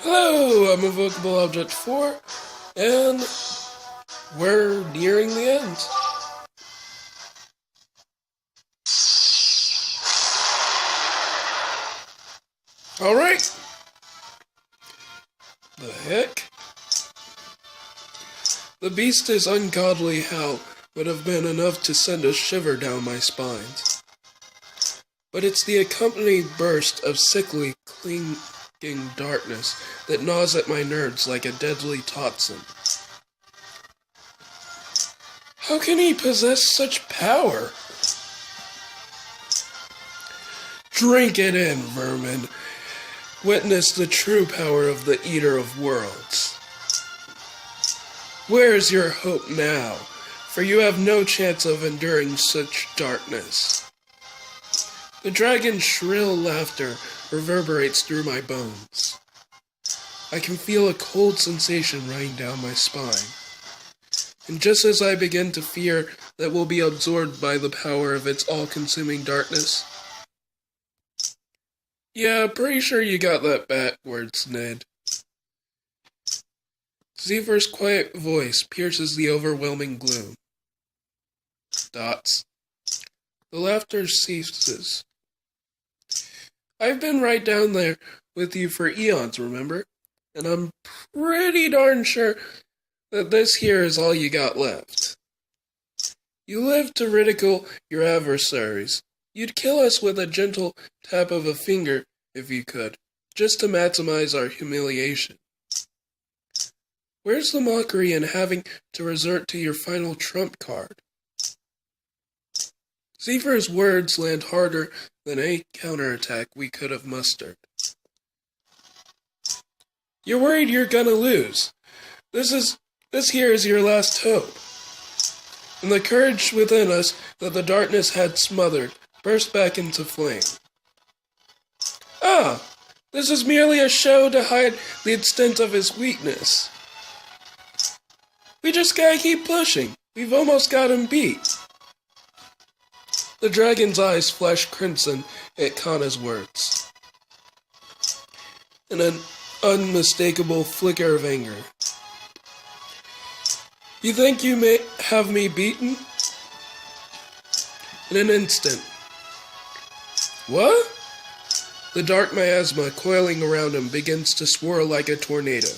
Hello, I'm Invocable Object 4, and we're nearing the end. Alright. The heck? The beast's ungodly howl would have been enough to send a shiver down my spines. But it's the accompanied burst of sickly, clinging darkness that gnaws at my nerves like a deadly toxin. How can he possess such power? Drink it in, vermin. Witness the true power of the Eater of Worlds. Where is your hope now? For you have no chance of enduring such darkness. The dragon's shrill laughter reverberates through my bones. I can feel a cold sensation running down my spine. And just as I begin to fear that we'll be absorbed by the power of its all-consuming darkness... Yeah, pretty sure you got that backwards, Ned. Zephyrs' quiet voice pierces the overwhelming gloom. Dots. The laughter ceases. I've been right down there with you for eons, remember? And I'm pretty darn sure that this here is all you got left. You live to ridicule your adversaries. You'd kill us with a gentle tap of a finger, if you could, just to maximize our humiliation. Where's the mockery in having to resort to your final trump card? Zephyr's words land harder than any counterattack we could have mustered. You're worried you're gonna lose. This here is your last hope. And the courage within us that the darkness had smothered burst back into flame. Ah, this is merely a show to hide the extent of his weakness. We just gotta keep pushing. We've almost got him beat. The dragon's eyes flash crimson at Kana's words. In an unmistakable flicker of anger. You think you may have me beaten? In an instant. What? The dark miasma coiling around him begins to swirl like a tornado.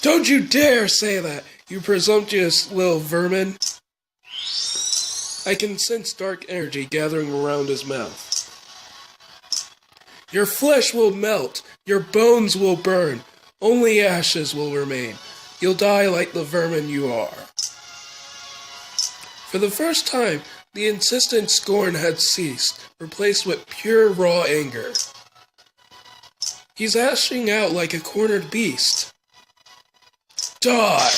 Don't you dare say that, you presumptuous little vermin! I can sense dark energy gathering around his mouth. Your flesh will melt, your bones will burn, only ashes will remain. You'll die like the vermin you are. For the first time, the insistent scorn had ceased, replaced with pure raw anger. He's lashing out like a cornered beast. Die!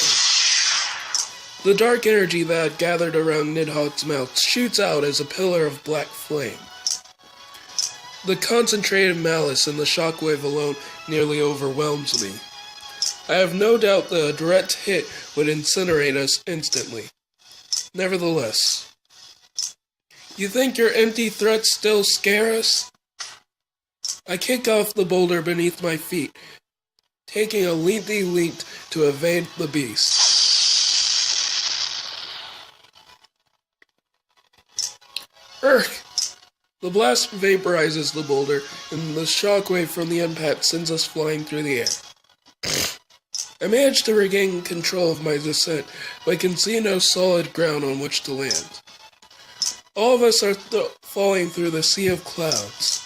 The dark energy that had gathered around Nidhogg's mouth shoots out as a pillar of black flame. The concentrated malice in the shockwave alone nearly overwhelms me. I have no doubt the direct hit would incinerate us instantly. Nevertheless, you think your empty threats still scare us? I kick off the boulder beneath my feet, taking a lengthy leap to evade the beast. Urgh! The blast vaporizes the boulder, and the shockwave from the impact sends us flying through the air. I manage to regain control of my descent, but I can see no solid ground on which to land. All of us are falling through the sea of clouds.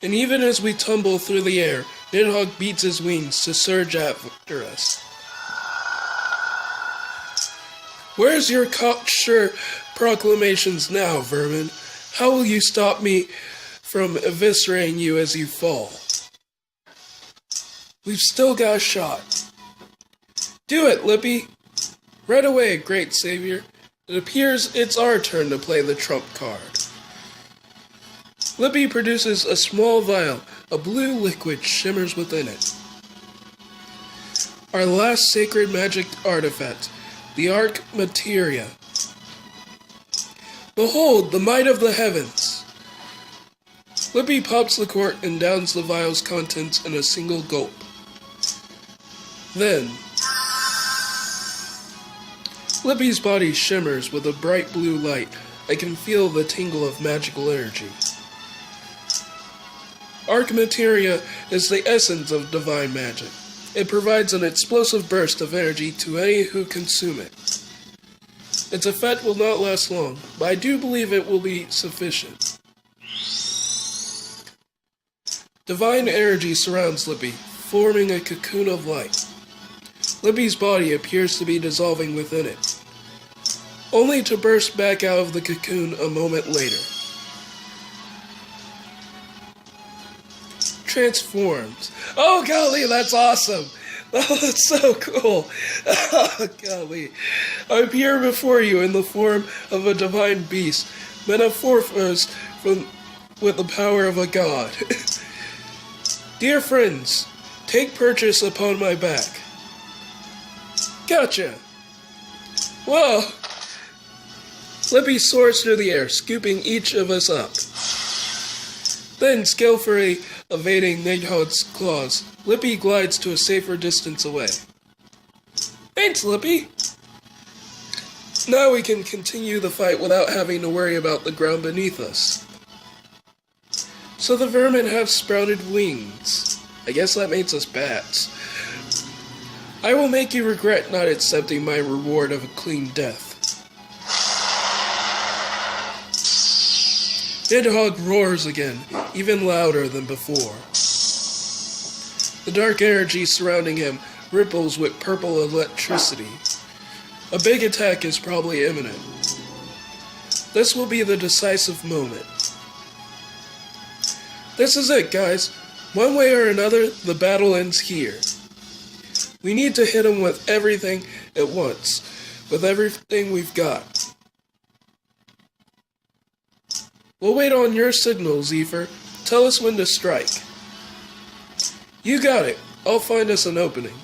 And even as we tumble through the air, Nidhogg beats his wings to surge after us. Where's your cocksure proclamations now, vermin? How will you stop me from eviscerating you as you fall? We've still got a shot. Do it, Lippy! Right away, great savior. It appears it's our turn to play the trump card. Lippy produces a small vial. A blue liquid shimmers within it. Our last sacred magic artifact, the Arc Materia. Behold, the might of the heavens! Lippy pops the cork and downs the vial's contents in a single gulp. Then, Lippy's body shimmers with a bright blue light. I can feel the tingle of magical energy. Arc Materia is the essence of divine magic. It provides an explosive burst of energy to any who consume it. Its effect will not last long, but I do believe it will be sufficient. Divine energy surrounds Lippy, forming a cocoon of light. Lippy's body appears to be dissolving within it, only to burst back out of the cocoon a moment later. Transformed. Oh, golly, that's awesome! Oh, that's so cool! Oh, golly. I appear before you in the form of a divine beast, metamorphosed with the power of a god. Dear friends, take purchase upon my back. Gotcha! Whoa! Lippy soars through the air, scooping each of us up. Then, skillfully evading Nidhogg's claws, Lippy glides to a safer distance away. Thanks, Lippy! Now we can continue the fight without having to worry about the ground beneath us. So the vermin have sprouted wings. I guess that makes us bats. I will make you regret not accepting my reward of a clean death. Nidhogg roars again, even louder than before. The dark energy surrounding him ripples with purple electricity. A big attack is probably imminent. This will be the decisive moment. This is it, guys. One way or another, the battle ends here. We need to hit him with everything at once, with everything we've got. We'll wait on your signal, Zephyr. Tell us when to strike. You got it. I'll find us an opening.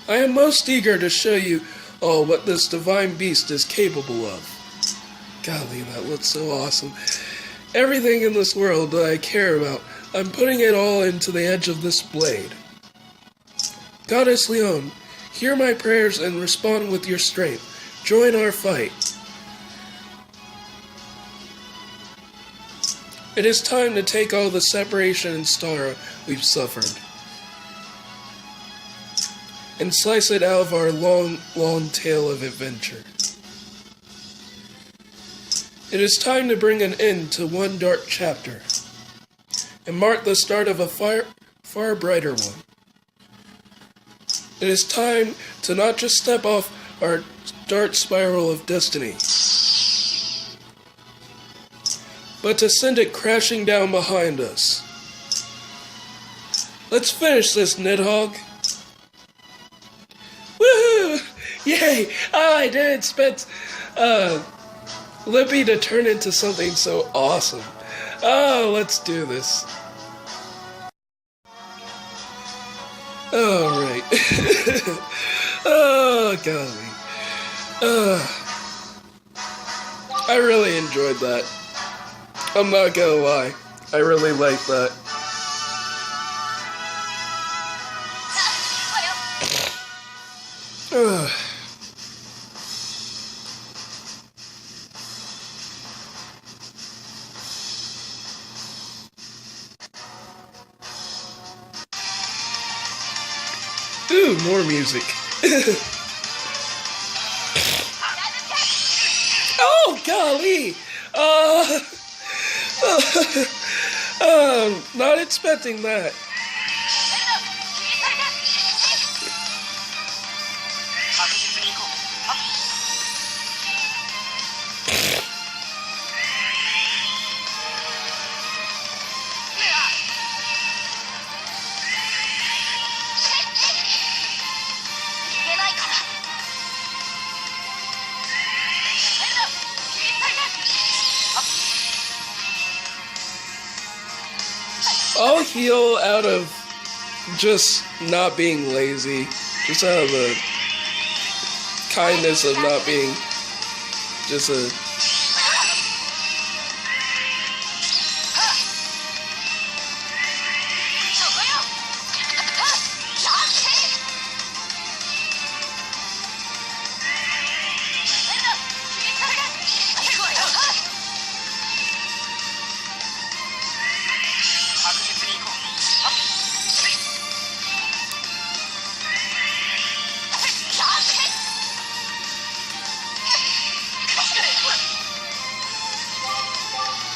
I am most eager to show you all what this divine beast is capable of. Golly, that looks so awesome. Everything in this world that I care about, I'm putting it all into the edge of this blade. Goddess Leon, hear my prayers and respond with your strength. Join our fight. It is time to take all the separation and sorrow we've suffered and slice it out of our long, long tale of adventure. It is time to bring an end to one dark chapter and mark the start of a far brighter one. It is time to not just step off our dark spiral of destiny, but to send it crashing down behind us. Let's finish this, Nidhogg. Woohoo! Yay! Oh, I didn't expect Lippy to turn into something so awesome. Oh, let's do this. Alright. Oh, golly. I really enjoyed that. I'm not gonna lie. I really like that. Ooh, more music. Oh, golly! Not expecting that. I'll heal out of just not being lazy, just out of the kindness of not being just a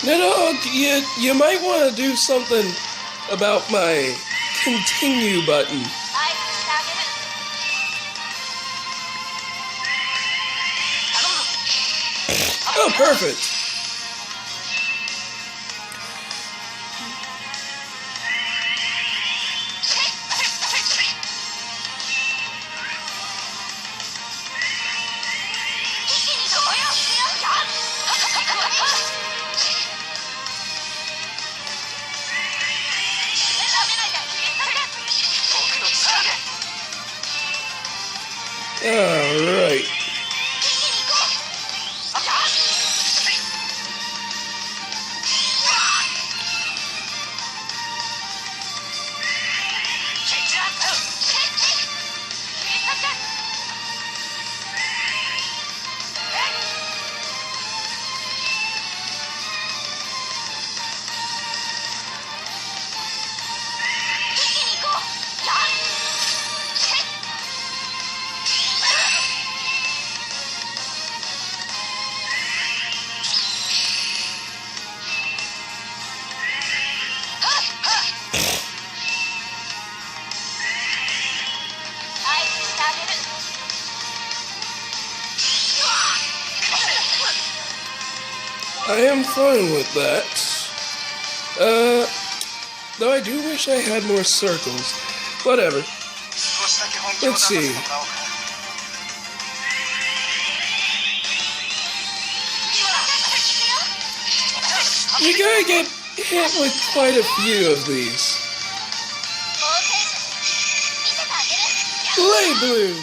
Nidhogg, you might want to do something about my continue button. Oh, perfect. Alright. I am fine with that. Though I do wish I had more circles. Whatever. Let's see. You gotta get hit with quite a few of these. Blade Bloom!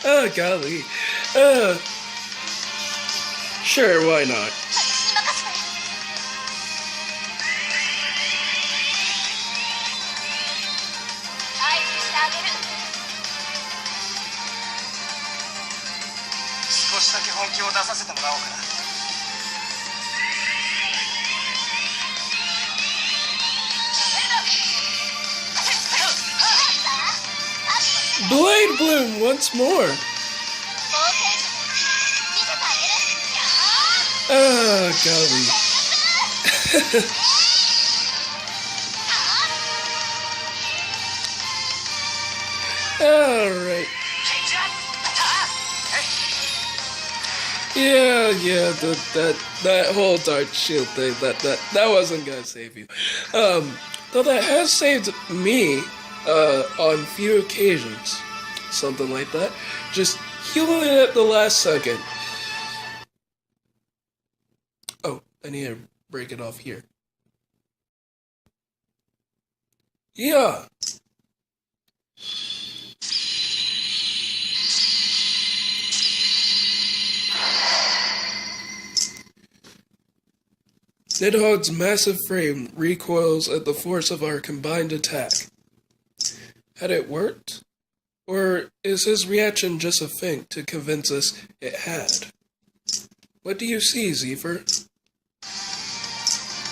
Oh, golly. Sure, why not? Blade Bloom once more. Oh, golly. Alright. Yeah, that whole dark shield thing, that wasn't gonna save you. Though that has saved me, on few occasions. Something like that. Just healing it at the last second. Oh, I need to break it off here. Yeah. Nidhogg's massive frame recoils at the force of our combined attack. Had it worked? Or is his reaction just a feint to convince us it had? What do you see, Zephyr?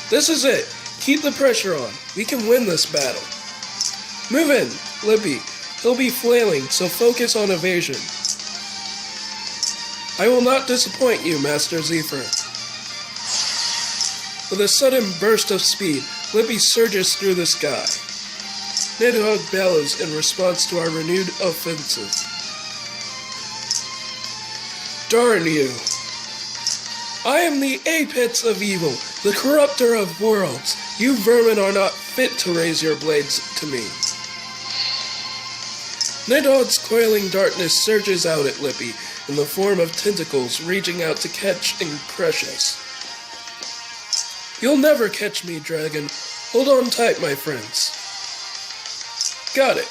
This is it! Keep the pressure on. We can win this battle. Move in, Lippy. He'll be flailing, so focus on evasion. I will not disappoint you, Master Zephyr. With a sudden burst of speed, Lippy surges through the sky. Nidhogg bellows in response to our renewed offensive. Darn you! I am the apex of evil, the corrupter of worlds. You vermin are not fit to raise your blades to me. Nidhogg's coiling darkness surges out at Lippy in the form of tentacles reaching out to catch and crush us. You'll never catch me, dragon. Hold on tight, my friends. Got it.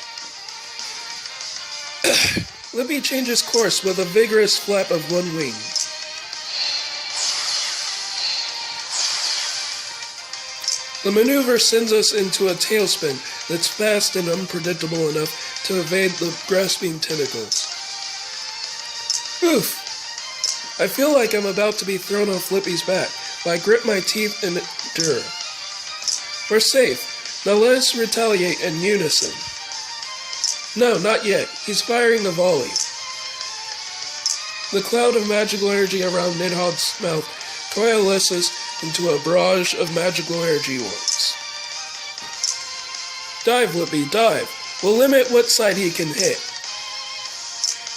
Lippy changes course with a vigorous flap of one wing. The maneuver sends us into a tailspin that's fast and unpredictable enough to evade the grasping tentacles. Oof! I feel like I'm about to be thrown off Lippy's back, but I grip my teeth and endure. We're safe. Now let us retaliate in unison. No, not yet. He's firing the volley. The cloud of magical energy around Nidhogg's mouth coalesces into a barrage of magical energy orbs. Dive, Lippy, dive. We'll limit what side he can hit.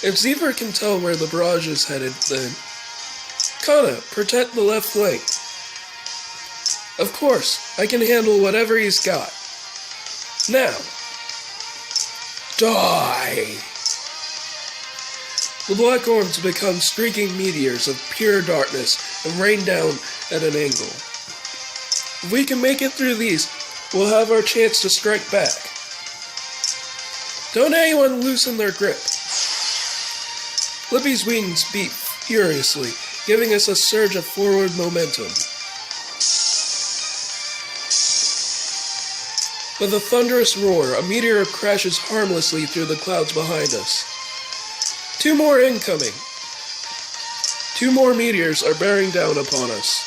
If Zephyr can tell where the barrage is headed, then... Kana, protect the left flank. Of course, I can handle whatever he's got. Now. Die! The black orbs become streaking meteors of pure darkness and rain down at an angle. If we can make it through these, we'll have our chance to strike back. Don't anyone loosen their grip. Lippy's wings beat furiously, giving us a surge of forward momentum. With a thunderous roar, a meteor crashes harmlessly through the clouds behind us. 2 more incoming. 2 more meteors are bearing down upon us.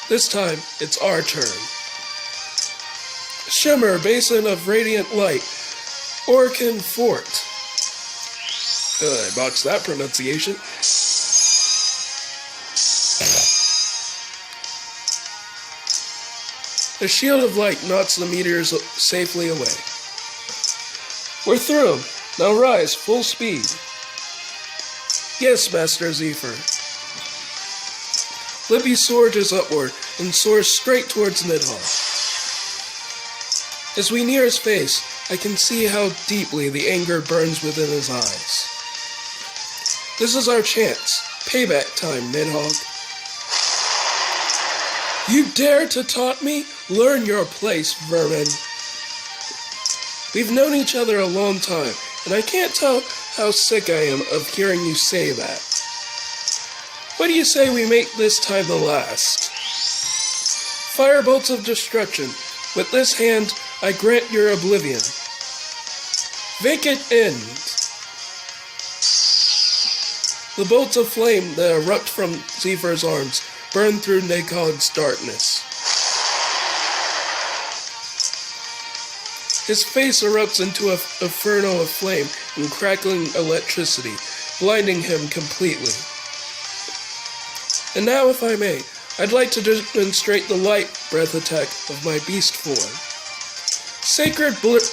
This time, it's our turn. Shimmer, basin of radiant light. Orkin Fort. I botched that pronunciation. A shield of light knocks the meteors safely away. We're through. Now rise, full speed. Yes, Master Zephyr. Lippy surges upward and soars straight towards Nidhogg. As we near his face, I can see how deeply the anger burns within his eyes. This is our chance. Payback time, Nidhogg. You dare to taunt me? Learn your place, vermin. We've known each other a long time, and I can't tell how sick I am of hearing you say that. What do you say we make this time the last? Firebolts of destruction. With this hand, I grant your oblivion. Vacant end. The bolts of flame that erupt from Zephyr's arms burn through Nidhogg's darkness. His face erupts into an inferno of flame and crackling electricity, blinding him completely. And now, if I may, I'd like to demonstrate the light breath attack of my beast form. Sacred breath.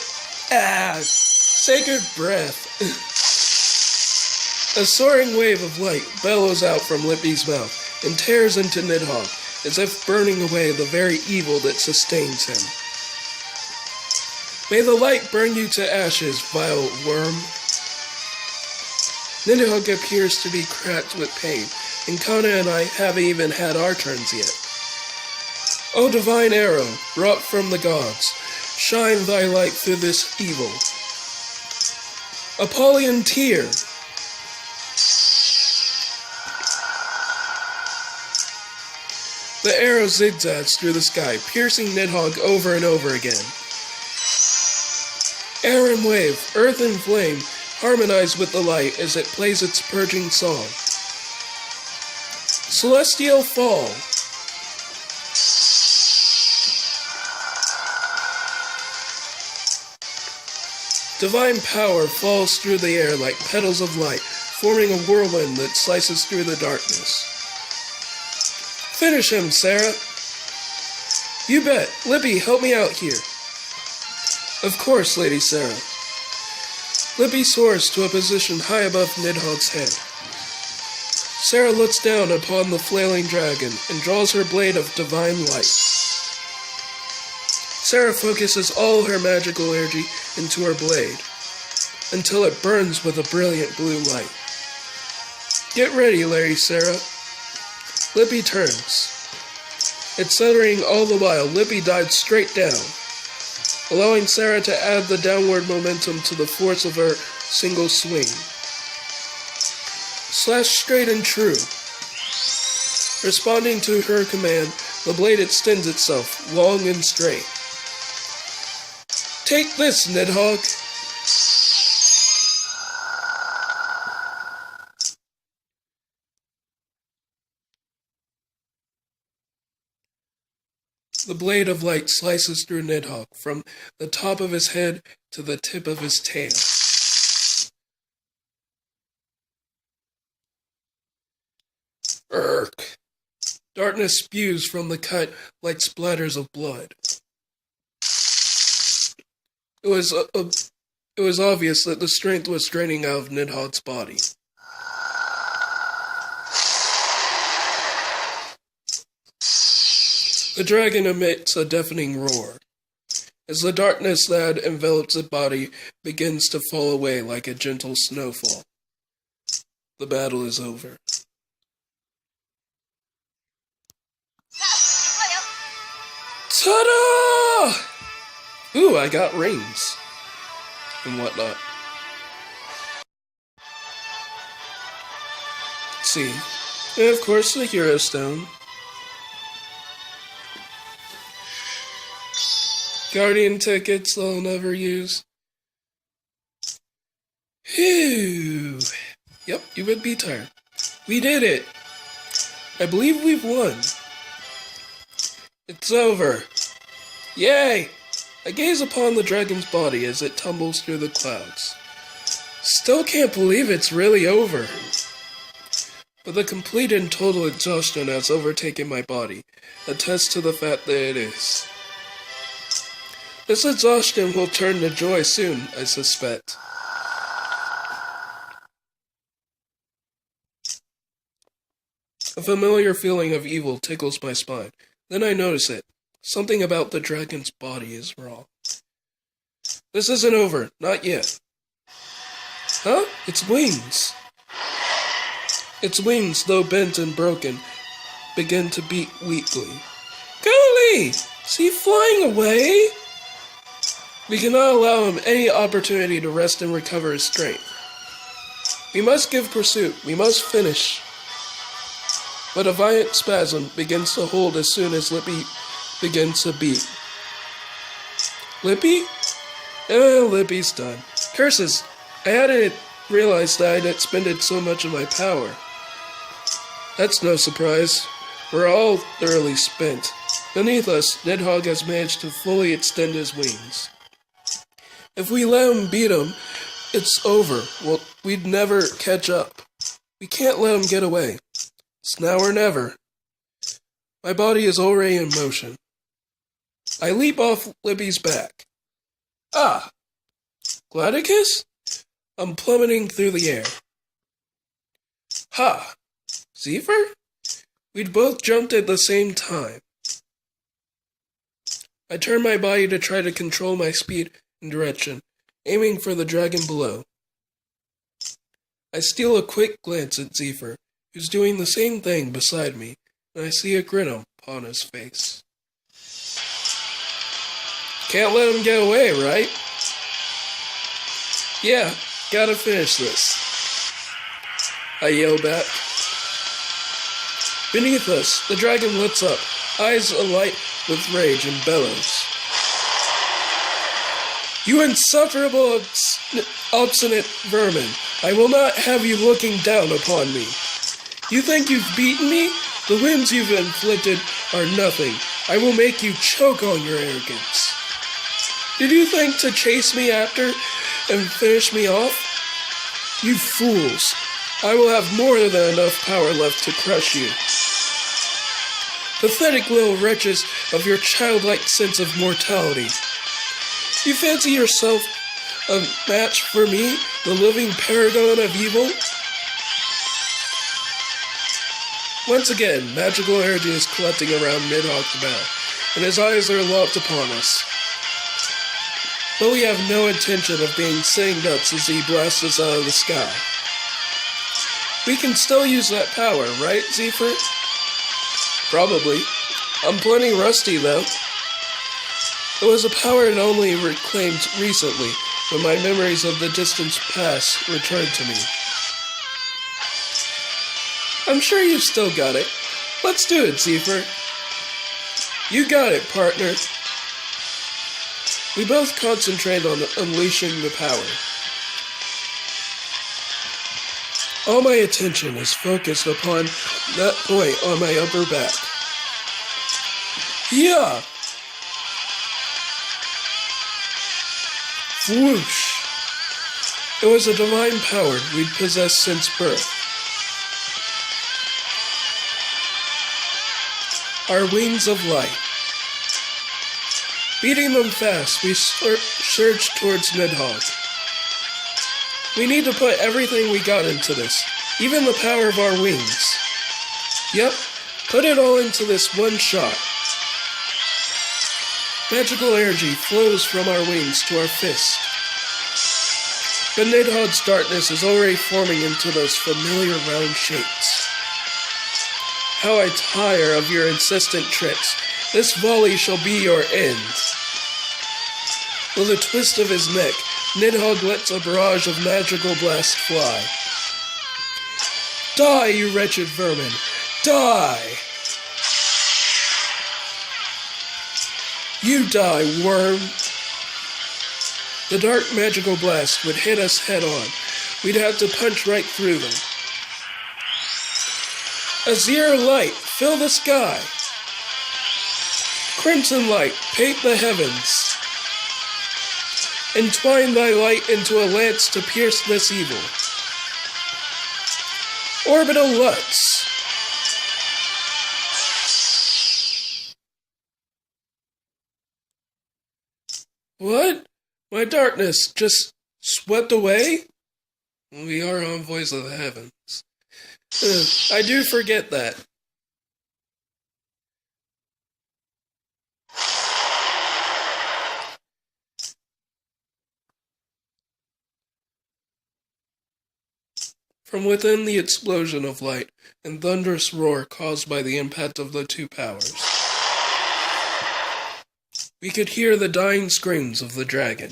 A soaring wave of light bellows out from Lippy's mouth and tears into Nidhogg, as if burning away the very evil that sustains him. May the light burn you to ashes, vile worm. Nidhogg appears to be cracked with pain, and Kana and I haven't even had our turns yet. O divine arrow, wrought from the gods, shine thy light through this evil. Apollyon tear. The arrow zigzags through the sky, piercing Nidhogg over and over again. Air and wave, earth and flame, harmonize with the light as it plays its purging song. Celestial fall. Divine power falls through the air like petals of light, forming a whirlwind that slices through the darkness. Finish him, Sarah. You bet. Lippy, help me out here. Of course, Lady Sarah. Lippy soars to a position high above Nidhogg's head. Sarah looks down upon the flailing dragon and draws her blade of divine light. Sarah focuses all her magical energy into her blade, until it burns with a brilliant blue light. Get ready, Lady Sarah. Lippy turns. Accelerating all the while, Lippy dives straight down, allowing Sarah to add the downward momentum to the force of her single swing. Slash straight and true. Responding to her command, the blade extends itself, long and straight. Take this, Nidhogg. The blade of light slices through Nidhogg from the top of his head to the tip of his tail. Urgh. Darkness spews from the cut like splatters of blood. It was obvious that the strength was draining out of Nidhogg's body. The dragon emits a deafening roar, as the darkness that envelops its body begins to fall away like a gentle snowfall. The battle is over. Ta-da! Ooh, I got rings and whatnot. Let's see. And of course, the Hero Stone. Guardian tickets I'll never use. Phew. Yep, you would be tired. We did it. I believe we've won. It's over. Yay! I gaze upon the dragon's body as it tumbles through the clouds. Still can't believe it's really over. But the complete and total exhaustion has overtaken my body, attests to the fact that it is. This exhaustion will turn to joy soon, I suspect. A familiar feeling of evil tickles my spine. Then I notice it. Something about the dragon's body is wrong. This isn't over. Not yet. Huh? Its wings. Its wings, though bent and broken, begin to beat weakly. Golly! Is he flying away? We cannot allow him any opportunity to rest and recover his strength. We must give pursuit. We must finish. But a violent spasm begins to hold as soon as Lippy begins to beat. Lippy? Lippy's done. Curses! I hadn't realized that I'd expended so much of my power. That's no surprise. We're all thoroughly spent. Beneath us, Nidhogg has managed to fully extend his wings. If we let him beat him, it's over. Well, we'd never catch up. We can't let him get away. It's now or never. My body is already in motion. I leap off Lippy's back. Ah! Gladicus? I'm plummeting through the air. Ha! Zephyr? We'd both jumped at the same time. I turn my body to try to control my speed and direction, aiming for the dragon below. I steal a quick glance at Zephyr, who's doing the same thing beside me, and I see a grin upon his face. Can't let him get away, right? Yeah, gotta finish this. I yell back. Beneath us, the dragon lifts up, eyes alight with rage and bellows. You insufferable, obstinate vermin! I will not have you looking down upon me. You think you've beaten me? The wounds you've inflicted are nothing. I will make you choke on your arrogance. Did you think to chase me after and finish me off? You fools! I will have more than enough power left to crush you. Pathetic little wretches of your childlike sense of mortality. You fancy yourself a match for me, the living paragon of evil? Once again, magical energy is collecting around Nidhogg's mouth, and his eyes are locked upon us. But we have no intention of being sitting ducks as he blasts us out of the sky. We can still use that power, right, Zephyr? Probably. I'm plenty rusty, though. It was a power I'd only reclaimed recently, when my memories of the distant past returned to me. I'm sure you've still got it. Let's do it, Zephyr. You got it, partner. We both concentrate on unleashing the power. All my attention is focused upon that point on my upper back. Yeah! Whoosh! It was a divine power we'd possessed since birth. Our wings of light. Beating them fast, we surged towards Nidhogg. We need to put everything we got into this, even the power of our wings. Yep, put it all into this one shot. Magical energy flows from our wings to our fists. But Nidhogg's darkness is already forming into those familiar round shapes. How I tire of your insistent tricks. This volley shall be your end. With a twist of his neck, Nidhogg lets a barrage of magical blasts fly. Die, you wretched vermin! Die! You die, worm! The dark magical blast would hit us head on. We'd have to punch right through them. Azure light, fill the sky! Crimson light, paint the heavens! Entwine thy light into a lance to pierce this evil. Orbital Lutz! What? My darkness just swept away? We are on Voice of the Heavens. I do forget that. From within the explosion of light and thunderous roar caused by the impact of the two powers, we could hear the dying screams of the dragon,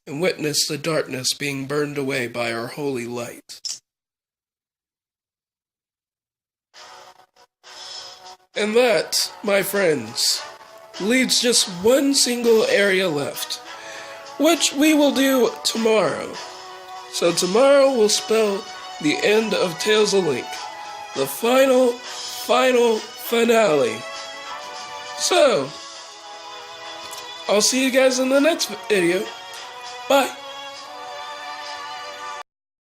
and witness the darkness being burned away by our holy light. And that, my friends, leaves just one single area left, which we will do tomorrow. So tomorrow will spell the end of Tales of Link, the final finale. So, I'll see you guys in the next video. Bye.